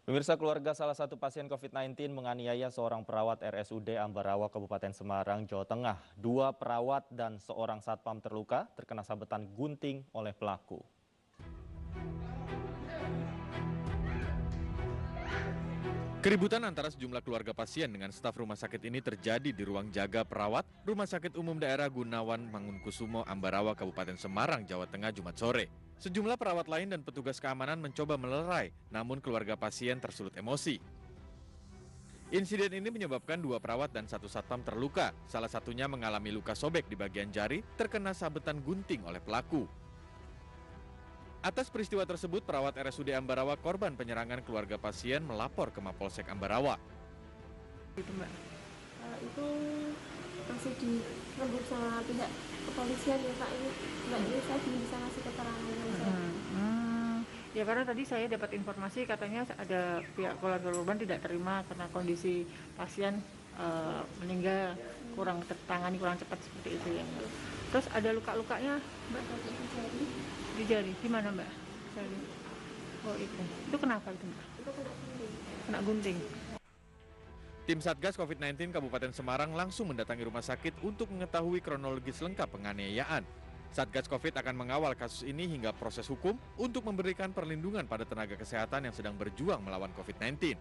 Pemirsa, keluarga salah satu pasien COVID-19 menganiaya seorang perawat RSUD Ambarawa Kabupaten Semarang, Jawa Tengah. Dua perawat dan seorang satpam terluka terkena sabetan gunting oleh pelaku. Keributan antara sejumlah keluarga pasien dengan staf rumah sakit ini terjadi di ruang jaga perawat Rumah Sakit Umum Daerah Gunawan Mangunkusumo, Ambarawa, Kabupaten Semarang, Jawa Tengah, Jumat sore. Sejumlah perawat lain dan petugas keamanan mencoba melerai, namun keluarga pasien tersulut emosi. Insiden ini menyebabkan dua perawat dan satu satpam terluka. Salah satunya mengalami luka sobek di bagian jari terkena sabetan gunting oleh pelaku. Atas peristiwa tersebut, perawat RSUD Ambarawa korban penyerangan keluarga pasien melapor ke Mapolsek Ambarawa. Itu Mbak. Itu masih dirembuk sama pihak kepolisian ya Pak, ini saya belum bisa ngasih keterangan. Ya karena tadi saya dapat informasi katanya ada pihak keluarga korban tidak terima karena kondisi pasien meninggal kurang tertangani kurang cepat seperti itu ya Mbak. Terus ada luka-lukanya Mbak di jari, di mana Mbak? Jari. Oh itu kenapa itu Mbak? Itu kena gunting. Kena gunting. Tim Satgas COVID-19 Kabupaten Semarang langsung mendatangi rumah sakit untuk mengetahui kronologis lengkap penganiayaan. Satgas COVID akan mengawal kasus ini hingga proses hukum untuk memberikan perlindungan pada tenaga kesehatan yang sedang berjuang melawan COVID-19.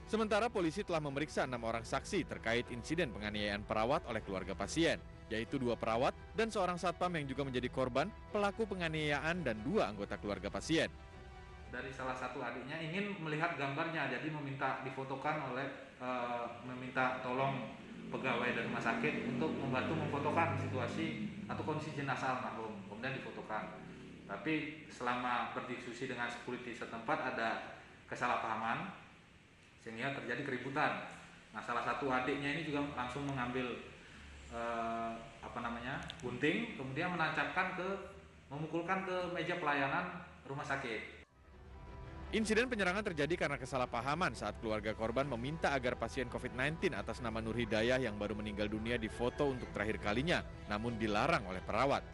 Sementara polisi telah memeriksa 6 orang saksi terkait insiden penganiayaan perawat oleh keluarga pasien, yaitu 2 perawat dan seorang satpam yang juga menjadi korban pelaku penganiayaan dan 2 anggota keluarga pasien. Dari salah satu adiknya ingin melihat gambarnya, jadi meminta difotokan meminta tolong pegawai dari rumah sakit untuk membantu memfotokan situasi atau kondisi jenazah almarhum, kemudian difotokan. Tapi selama berdiskusi dengan security setempat ada kesalahpahaman sehingga terjadi keributan. Nah, salah satu adiknya ini juga langsung mengambil gunting, kemudian memukulkan ke meja pelayanan rumah sakit. Insiden penyerangan terjadi karena kesalahpahaman saat keluarga korban meminta agar pasien COVID-19 atas nama Nur Hidayah yang baru meninggal dunia difoto untuk terakhir kalinya, namun dilarang oleh perawat.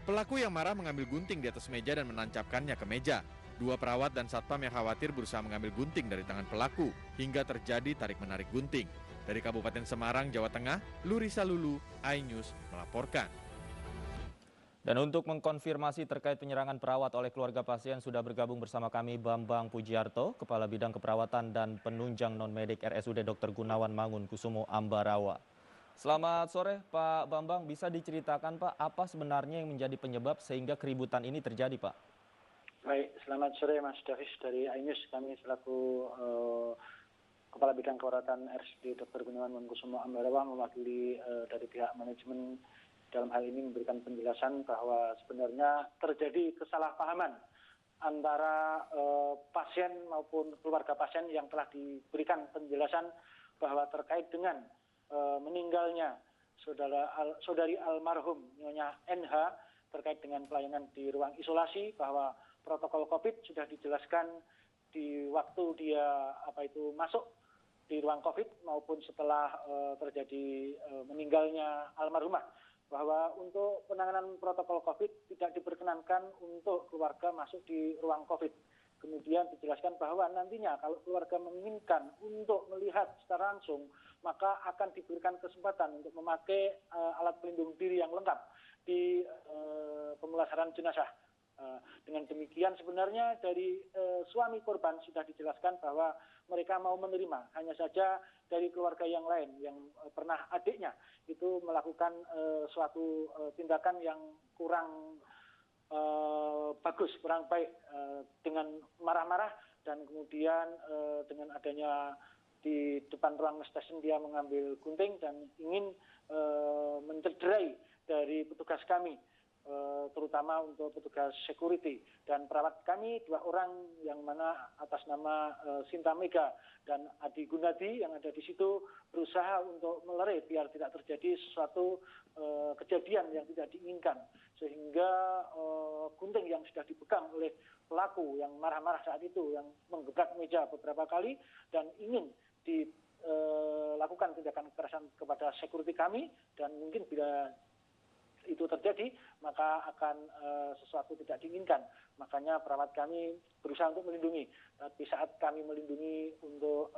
Pelaku yang marah mengambil gunting di atas meja dan menancapkannya ke meja. 2 perawat dan satpam yang khawatir berusaha mengambil gunting dari tangan pelaku, hingga terjadi tarik-menarik gunting. Dari Kabupaten Semarang, Jawa Tengah, Lurisa Lulu, iNews melaporkan. Dan untuk mengkonfirmasi terkait penyerangan perawat oleh keluarga pasien sudah bergabung bersama kami Bambang Pujiarto, Kepala Bidang Keperawatan dan Penunjang Non-Medik RSUD Dr. Gunawan Mangunkusumo, Ambarawa. Selamat sore Pak Bambang, bisa diceritakan Pak apa sebenarnya yang menjadi penyebab sehingga keributan ini terjadi Pak? Baik, selamat sore Mas Davis dari iNews. Kami selaku Kepala Bidang Keperawatan RSUD Dr. Gunawan Mangunkusumo, Ambarawa mewakili dari pihak manajemen dalam hal ini memberikan penjelasan bahwa sebenarnya terjadi kesalahpahaman antara pasien maupun keluarga pasien yang telah diberikan penjelasan bahwa terkait dengan meninggalnya saudari almarhum Nyonya NH terkait dengan pelayanan di ruang isolasi, bahwa protokol COVID sudah dijelaskan di waktu dia masuk di ruang COVID maupun setelah terjadi meninggalnya almarhumah, bahwa untuk penanganan protokol COVID tidak diperkenankan untuk keluarga masuk di ruang COVID. Kemudian dijelaskan bahwa nantinya kalau keluarga menginginkan untuk melihat secara langsung, maka akan diberikan kesempatan untuk memakai alat pelindung diri yang lengkap di pemulasaran jenazah. Dengan demikian sebenarnya dari suami korban sudah dijelaskan bahwa mereka mau menerima, hanya saja dari keluarga yang lain yang pernah adiknya itu melakukan suatu tindakan yang kurang bagus, kurang baik, dengan marah-marah dan kemudian dengan adanya di depan ruang stasiun dia mengambil gunting dan ingin mencederai dari petugas kami, terutama untuk petugas security dan perawat kami 2 orang yang mana atas nama Sinta Mega dan Adi Gunadi yang ada di situ berusaha untuk melerai biar tidak terjadi sesuatu kejadian yang tidak diinginkan, sehingga gunting yang sudah dipegang oleh pelaku yang marah-marah saat itu yang menggebrak meja beberapa kali dan ingin dilakukan tindakan kekerasan kepada security kami, dan mungkin bila itu terjadi, maka akan sesuatu tidak diinginkan. Makanya perawat kami berusaha untuk melindungi. Tapi saat kami melindungi untuk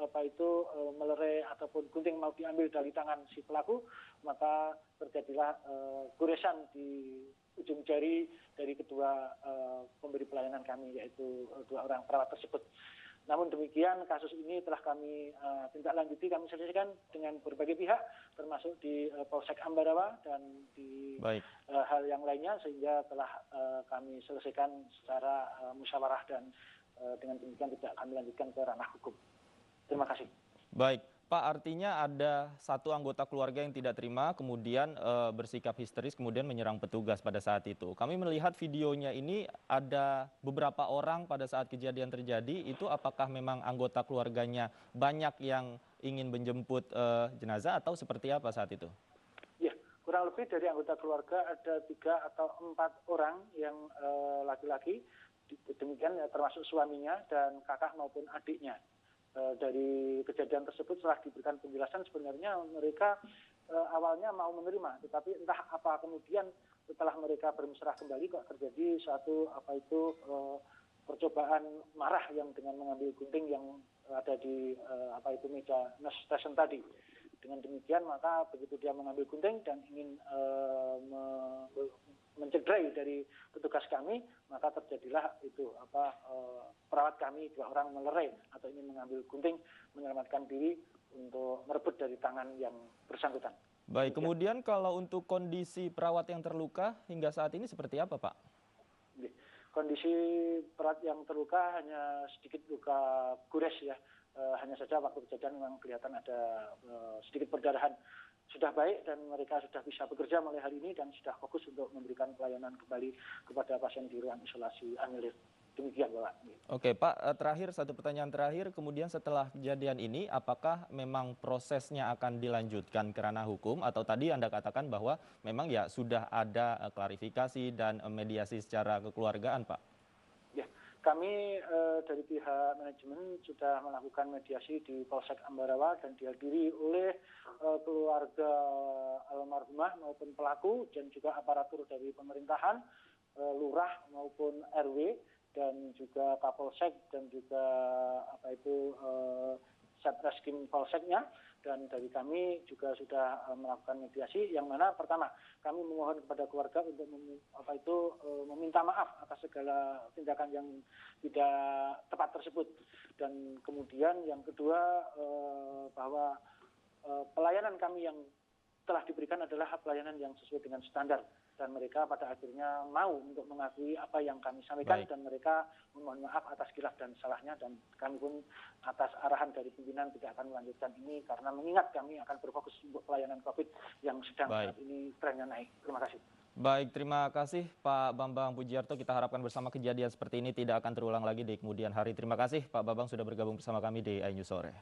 melerai ataupun gunting mau diambil dari tangan si pelaku, maka terjadilah goresan di ujung jari dari kedua pemberi pelayanan kami, yaitu dua orang perawat tersebut. Namun demikian, kasus ini telah kami tindak lanjuti, kami selesaikan dengan berbagai pihak, termasuk di Polsek Ambarawa dan di hal yang lainnya, sehingga telah kami selesaikan secara musyawarah dan dengan demikian tidak kami lanjutkan ke ranah hukum. Terima kasih. Baik, Pak, artinya ada satu anggota keluarga yang tidak terima, kemudian bersikap histeris, kemudian menyerang petugas pada saat itu. Kami melihat videonya ini ada beberapa orang pada saat kejadian terjadi, itu apakah memang anggota keluarganya banyak yang ingin menjemput jenazah atau seperti apa saat itu? Ya, kurang lebih dari anggota keluarga ada 3 atau 4 orang yang laki-laki, demikian ya, termasuk suaminya dan kakak maupun adiknya. Dari kejadian tersebut setelah diberikan penjelasan, sebenarnya mereka awalnya mau menerima, tetapi entah apa kemudian setelah mereka bermesrah kembali kok terjadi suatu percobaan marah yang dengan mengambil gunting yang ada di meja station tadi. Dengan demikian maka begitu dia mengambil gunting dan ingin mencederai dari petugas kami, maka terjadilah itu perawat kami 2 orang melerai atau ingin mengambil gunting menyelamatkan diri untuk merebut dari tangan yang bersangkutan. Baik, kemudian kalau untuk kondisi perawat yang terluka hingga saat ini seperti apa, Pak? Kondisi perawat yang terluka hanya sedikit luka gores ya, hanya saja waktu kejadian memang kelihatan ada sedikit perdarahan. Sudah baik dan mereka sudah bisa bekerja mulai hari ini dan sudah fokus untuk memberikan pelayanan kembali kepada pasien di ruang isolasi anilir. Demikian, Bapak. Oke, Pak, terakhir satu pertanyaan terakhir, kemudian setelah kejadian ini apakah memang prosesnya akan dilanjutkan ke ranah hukum atau tadi Anda katakan bahwa memang ya sudah ada klarifikasi dan mediasi secara kekeluargaan, Pak? Ya, kami dari pihak manajemen sudah melakukan mediasi di Polsek Ambarawa dan dihadiri oleh keluarga almarhumah maupun pelaku dan juga aparatur dari pemerintahan, lurah maupun RW dan juga Kapolsek dan juga Satreskrim Polseknya, dan dari kami juga sudah melakukan mediasi yang mana pertama kami memohon kepada keluarga untuk meminta maaf atas segala tindakan yang tidak tepat tersebut, dan kemudian yang kedua bahwa pelayanan kami yang telah diberikan adalah pelayanan yang sesuai dengan standar dan mereka pada akhirnya mau untuk mengakui apa yang kami sampaikan. Dan mereka memohon maaf atas khilaf dan salahnya, dan kami pun atas arahan dari pimpinan tidak akan melanjutkan ini karena mengingat kami akan berfokus untuk pelayanan COVID yang sedang saat ini trennya naik. Terima kasih. Baik, terima kasih Pak Bambang Pujiarto. Kita harapkan bersama kejadian seperti ini tidak akan terulang lagi di kemudian hari. Terima kasih Pak Bambang sudah bergabung bersama kami di iNews Sore.